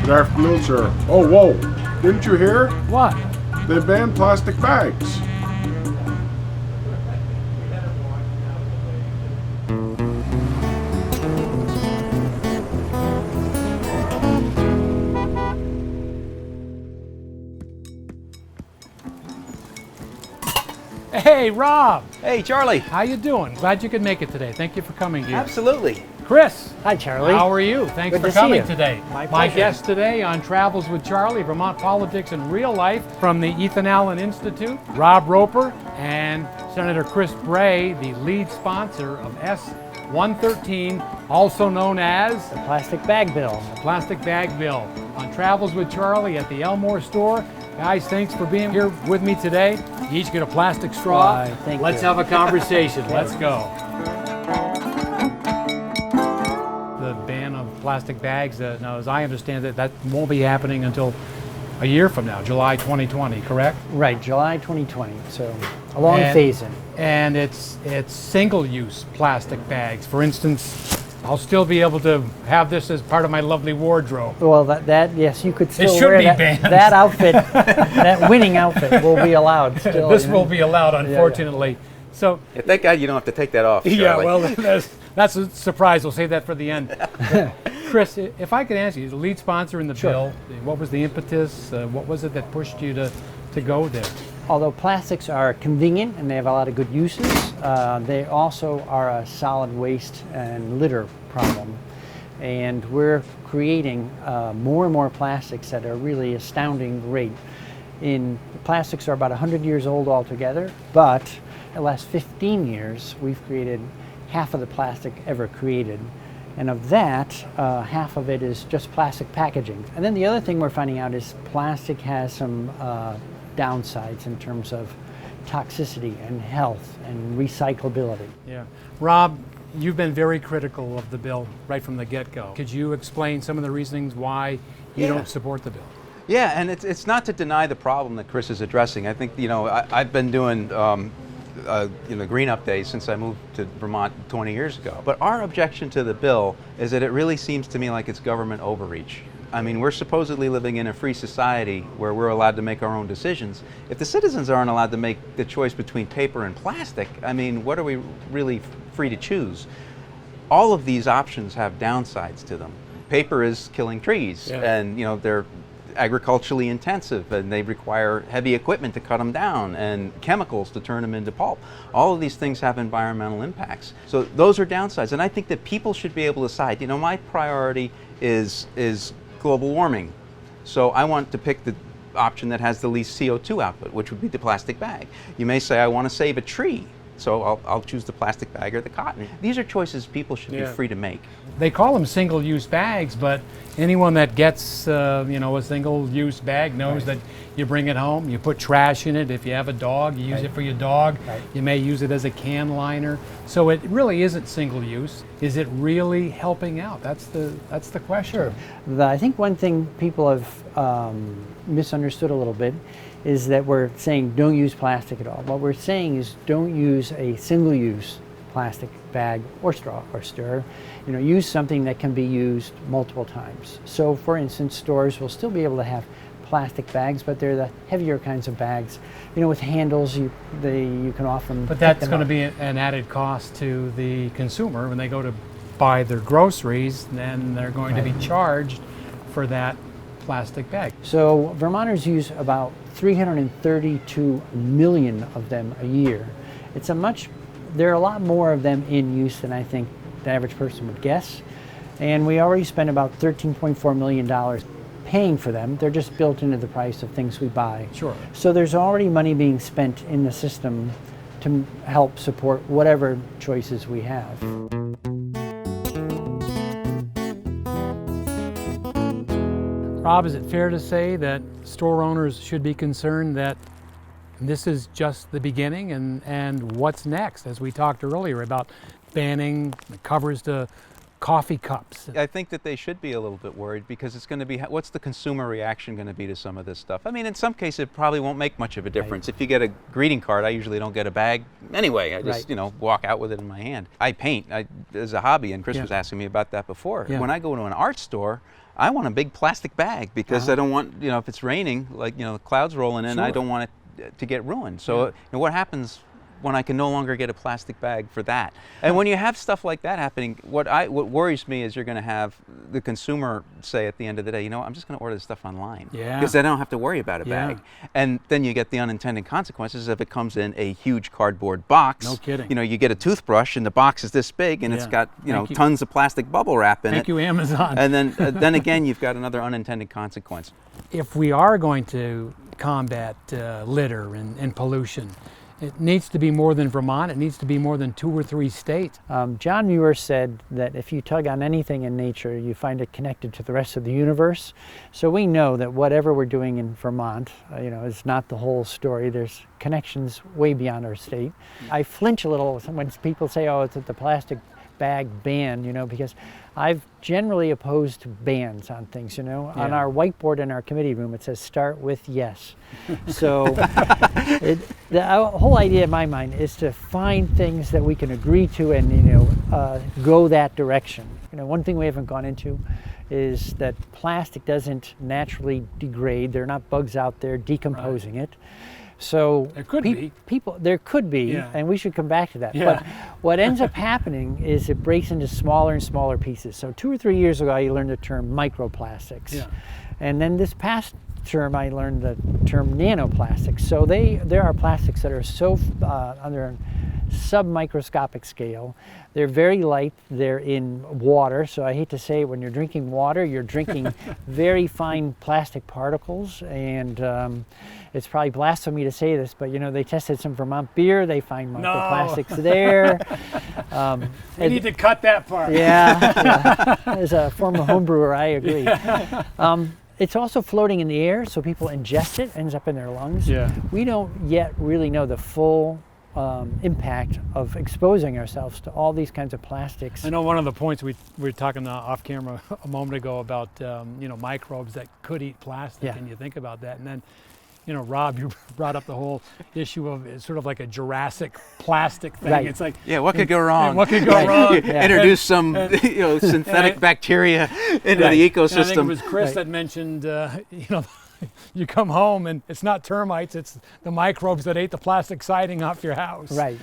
Good afternoon, sir. Oh, whoa. Didn't you hear? What? They banned plastic bags. Hey, Rob. Hey, Charlie. How you doing? Glad you could make it today. Thank you for coming here. Absolutely. Chris. Hi, Charlie. How are you? Thanks Good for to see coming you. today. My My pleasure. guest today on Travels with Charlie, Vermont Politics in Real Life from the Ethan Allen Institute, Rob Roper, and Senator Chris Bray, the lead sponsor of S-113, also known as The plastic bag bill. the Plastic Bag Bill, on Travels with Charlie at the Elmore store. Guys, thanks for being here with me today. You each get a plastic straw. Why, thank Let's you. have a conversation. Let's go. The ban of plastic bags, now as I understand it, that won't be happening until a year from now, July 2020, correct? Right, July 2020. So a long And- phase-in. And it's single-use plastic bags. For instance, I'll still be able to have this as part of my lovely wardrobe. Well, that yes, you could still should wear be that, banned. that outfit. That winning outfit will be allowed still. This you know? will be allowed, unfortunately. So, Yeah, thank God you don't have to take that off, Charlie. yeah, well, that's a surprise. We'll save that for the end. Chris, if I could ask you, the lead sponsor in the Sure. bill, what was the impetus? What was it that pushed you to go there? Although plastics are convenient and they have a lot of good uses, they also are a solid waste and litter problem. And we're creating more and more plastics at a really astounding rate. Plastics are about 100 years old altogether, but in the last 15 years, we've created half of the plastic ever created. And of that, half of it is just plastic packaging. And then the other thing we're finding out is plastic has some downsides in terms of toxicity and health and recyclability. Yeah. Rob, you've been very critical of the bill right from the get-go. Could you explain some of the reasonings why you don't support the bill? Yeah, and it's not to deny the problem that Chris is addressing. I think, I've been doing green up days since I moved to Vermont 20 years ago. But our objection to the bill is that it really seems to me like it's government overreach. I mean, we're supposedly living in a free society where we're allowed to make our own decisions. If the citizens aren't allowed to make the choice between paper and plastic, I mean, what are we really free to choose? All of these options have downsides to them. Paper is killing trees, and they're agriculturally intensive, and they require heavy equipment to cut them down and chemicals to turn them into pulp. All of these things have environmental impacts. So those are downsides, and I think that people should be able to decide. My priority is global warming. So I want to pick the option that has the least CO2 output, which would be the plastic bag. You may say, I want to save a tree, so I'll choose the plastic bag or the cotton. These are choices people should be free to make. They call them single-use bags, but anyone that gets a single-use bag knows that you bring it home, you put trash in it. If you have a dog, you use it for your dog. You may use it as a can liner. So it really isn't single-use. Is it really helping out? That's the question. Sure. I think one thing people have misunderstood a little bit is that we're saying don't use plastic at all. What we're saying is don't use a single-use plastic bag or straw or stir. Use something that can be used multiple times. So for instance, stores will still be able to have plastic bags, but they're the heavier kinds of bags. With handles, you can often. But that's going to be an added cost to the consumer when they go to buy their groceries. Then they're going to be charged for that plastic bag. So Vermonters use about 332 million of them a year. There are a lot more of them in use than I think the average person would guess. And we already spend about $13.4 million paying for them. They're just built into the price of things we buy. Sure. So there's already money being spent in the system to help support whatever choices we have. Rob, is it fair to say that store owners should be concerned that this is just the beginning and what's next, as we talked earlier about banning the covers to coffee cups? I think that they should be a little bit worried because it's going to be, what's the consumer reaction going to be to some of this stuff? I mean, in some cases it probably won't make much of a difference. If you get a greeting card, I usually don't get a bag anyway. I just, walk out with it in my hand. I paint as a hobby, and Chris was asking me about that before. When I go to an art store, I want a big plastic bag because I don't want, if it's raining, like, the clouds rolling in, I don't want it to get ruined. So what happens when I can no longer get a plastic bag for that? And when you have stuff like that happening, what worries me is you're going to have the consumer say at the end of the day, I'm just going to order this stuff online because I don't have to worry about a bag. And then you get the unintended consequences if it comes in a huge cardboard box. No kidding. You get a toothbrush and the box is this big and it's got tons of plastic bubble wrap in it. Thank you, Amazon. And then again, you've got another unintended consequence. If we are going to combat litter and pollution, it needs to be more than Vermont. It needs to be more than 2 or 3 states. John Muir said that if you tug on anything in nature, you find it connected to the rest of the universe. So we know that whatever we're doing in Vermont, is not the whole story. There's connections way beyond our state. I flinch a little when people say, oh, it's the plastic bag ban, because I've generally opposed bans on things, On our whiteboard in our committee room, it says start with yes. So the whole idea in my mind is to find things that we can agree to and, go that direction. One thing we haven't gone into is that plastic doesn't naturally degrade. There are not bugs out there decomposing it. So there could be. There could be, and we should come back to that. But what ends up happening is it breaks into smaller and smaller pieces. So 2 or 3 years ago, I learned the term microplastics. And then this past term, I learned the term nanoplastics. So there are plastics that are so under a submicroscopic scale. They're very light. They're in water. So I hate to say it, when you're drinking water, you're drinking very fine plastic particles. And it's probably blasphemy to say this, but they tested some Vermont beer. They find microplastics there. We need to cut that part. As a former home brewer, I agree. It's also floating in the air, so people ingest it, ends up in their lungs. We don't yet really know the full impact of exposing ourselves to all these kinds of plastics. I know one of the points we were talking off camera a moment ago about microbes that could eat plastic, and you think about that, and then Rob, you brought up the whole issue of it's sort of like a Jurassic plastic thing. It's like, what could go wrong? What could go wrong? Introduce some synthetic bacteria into the ecosystem. And I think it was Chris that mentioned, you come home and it's not termites, it's the microbes that ate the plastic siding off your house. Right.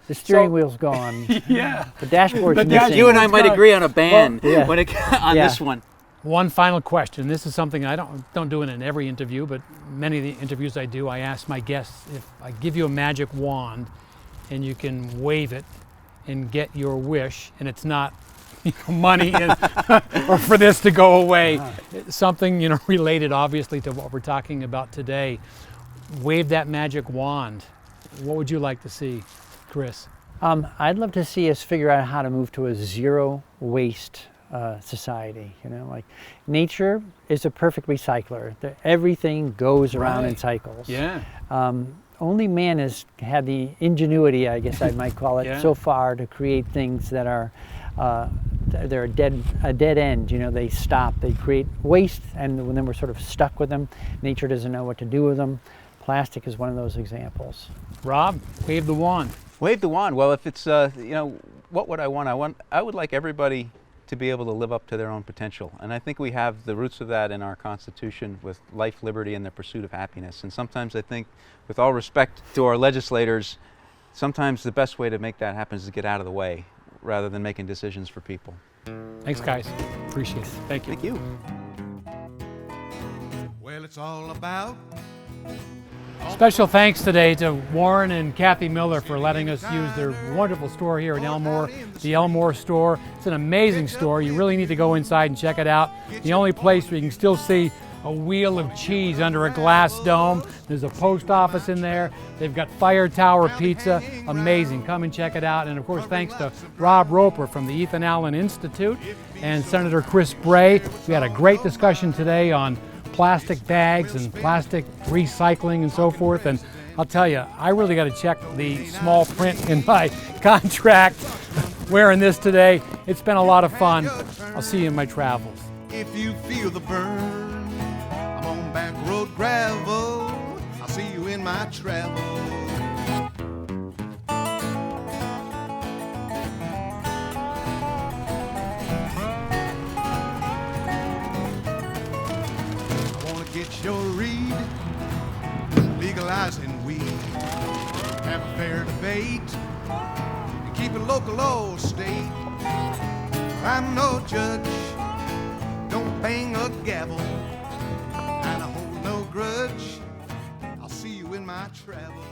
The steering wheel's gone. The dashboard's missing. You and I might agree on a ban on this one. One final question. This is something I don't do it in every interview, but many of the interviews I do, I ask my guests, if I give you a magic wand and you can wave it and get your wish, and it's not money or for this to go away, something related obviously to what we're talking about today. Wave that magic wand. What would you like to see, Chris? I'd love to see us figure out how to move to a zero waste society. Like nature is a perfect recycler. Everything goes around in cycles. Only man has had the ingenuity, I guess I might call it, so far to create things that are they're a dead end. They stop. They create waste, and then we're sort of stuck with them. Nature doesn't know what to do with them. Plastic is one of those examples. Rob, wave the wand. Wave the wand. Well, if it's what would I want? I would like everybody to be able to live up to their own potential. And I think we have the roots of that in our Constitution with life, liberty, and the pursuit of happiness. And sometimes I think, with all respect to our legislators, sometimes the best way to make that happen is to get out of the way rather than making decisions for people. Thanks, guys. Appreciate it. Thank you. Thank you. Well, it's all about... Special thanks today to Warren and Kathy Miller for letting us use their wonderful store here in Elmore, the Elmore store. It's an amazing store. You really need to go inside and check it out. The only place where you can still see a wheel of cheese under a glass dome. There's a post office in there. They've got Fire Tower Pizza. Amazing. Come and check it out. And of course, thanks to Rob Roper from the Ethan Allen Institute and Senator Chris Bray. We had a great discussion today on plastic bags and plastic recycling and so forth. And I'll tell you, I really got to check the small print in my contract wearing this today. It's been a lot of fun. I'll see you in my travels. If you feel the burn, I'm on back road gravel. I'll see you in my travels. I wanna get your read, legalizing weed. Have a fair debate and keep it local or state. I'm no judge, don't bang a gavel, and I hold no grudge. I'll see you in my travels.